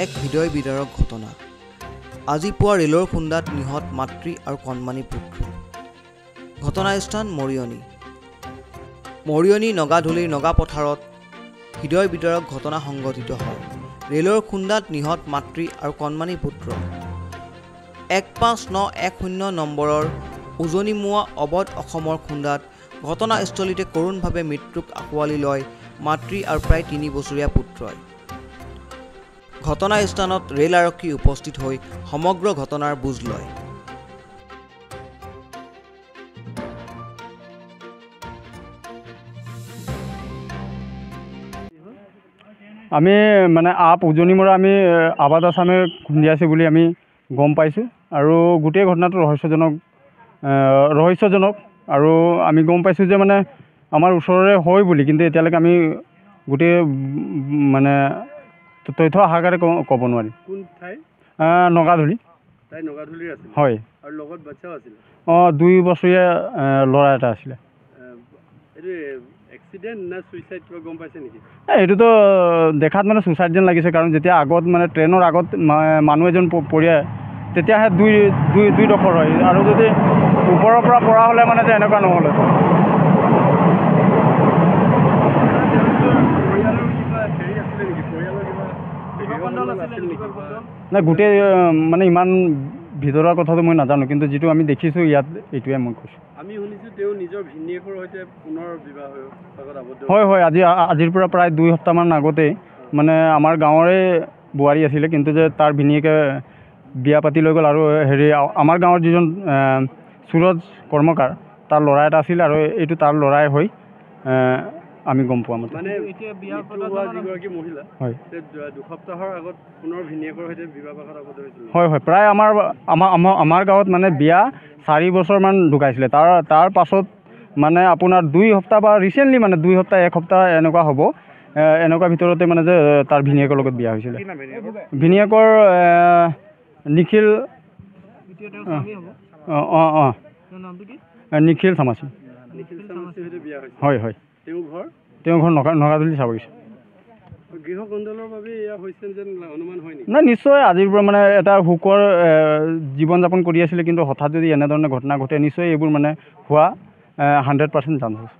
এক হৃদয় বিদাৰক ঘটনা। আজি পুৱা ৰেলৰ খুন্দাত নিহত মাতৃ আৰু কণমানি পুত্ৰ। ঘটনাস্থান মৰিয়নি নগাধুলিৰ নগাপথাৰত হৃদয় বিদাৰক ঘটনা সংঘটিত হয়। ৰেলৰ খুন্দাত নিহত মাতৃ আৰু কণমানি পুত্ৰ। 15910 নম্বৰৰ উজনিমুৱা অৱধ অসমৰ খুন্দাত ঘটনাস্থলীতে কৰুণভাৱে মৃত্যুক আঁকোৱালি লয় মাতৃ আৰু প্ৰায় 3 বছৰীয়া পুত্ৰই। ঘটনাস্থানত ৰেল আৰক্ষী উপস্থিত হৈ সমগ্ৰ ঘটনাৰ বুজ লয়। আমি মানে উজনিমুৰা আমি আবাদ আছামে খুন্দিয়াছে বুলি আমি গম পাইছোঁ আৰু গোটেই ঘটনাটো ৰহস্যজনক আৰু আমি গম পাইছোঁ যে মানে আমাৰ ওচৰৰে হয় বুলি, কিন্তু এতিয়ালৈকে আমি গোটেই মানে তথ্য আশাকাৰে ক'ব নোৱাৰিম। কোন ঠাই? নগাধুলি। তাই নগাধুলিৰ আছিল? হয়। আৰু লগত বাচ্চাও আছিল? 2 বছৰীয়া ল'ৰা এটা আছিলে। এইটো এক্সিডেণ্ট না ছুইচাইড কিবা গম পাইছে নেকি? এইটোতো দেখাত মানে ছুইচাইড যেন লাগিছে, কাৰণ যেতিয়া আগত মানে ট্ৰেইনৰ আগত মানুহ এজন পৰিয়ায় তেতিয়াহে দুই ডোখৰ হয়, আৰু যদি ওপৰৰ পৰা পৰা হ'লে মানে যে এনেকুৱা নহ'লে। নাই, গোটেই মানে ইমান ভিতৰুৱা কথাটো মই নাজানো, কিন্তু যিটো আমি দেখিছোঁ ইয়াত এইটোৱে মই কৈছোঁ। আমি শুনিছোঁ তেওঁ নিজৰ ভিনীয়েকৰ সৈতে পুনৰ বিবাহ আবদ্ধ। হয়, আজিৰ পৰা প্ৰায় 2 সপ্তাহমান আগতেই মানে আমাৰ গাঁৱৰে বোৱাৰী আছিলে, কিন্তু যে তাৰ ভিনীয়েকে বিয়া পাতি লৈ গ'ল। আৰু আমাৰ গাঁৱৰ যিজন সুৰজ কৰ্মকাৰ, তাৰ ল'ৰা এটা আছিল, আৰু এইটো তাৰ ল'ৰাই হৈ আমি গম পোৱা মতে। মানে যিগৰাকী মহিলা, হয়, 2 সপ্তাহৰ আগত পুনৰ ভিনীয়েকৰ সৈতে বিবাহ আবদ্ধ হৈছিল। হয়, প্ৰায় আমাৰ গাঁৱত মানে বিয়া 4 বছৰমান ঢুকাইছিলে। তাৰ পাছত মানে আপোনাৰ 2 সপ্তাহ বা ৰিচেণ্টলি মানে 2 সপ্তাহ 1 সপ্তাহ এনেকুৱা হ'ব, এনেকুৱা ভিতৰতে মানে যে তাৰ ভিনীয়েকৰ লগত বিয়া হৈছিলে। ভিনীয়েকৰ নিখিল নিখিল চামাচি। হয়। তেওঁ ঘৰ নগাধুলি চাবগিছে। গৃহকন্দলৰ বাবে এয়া হৈছে যেন অনুমান হয় নেকি? নাই, নিশ্চয় আজিৰ পৰা মানে এটা সুখৰ জীৱন যাপন কৰি আছিলে, কিন্তু হঠাৎ যদি এনেধৰণে ঘটনা ঘটে, নিশ্চয় এইবোৰ মানে হোৱা 100% চান্স আছে।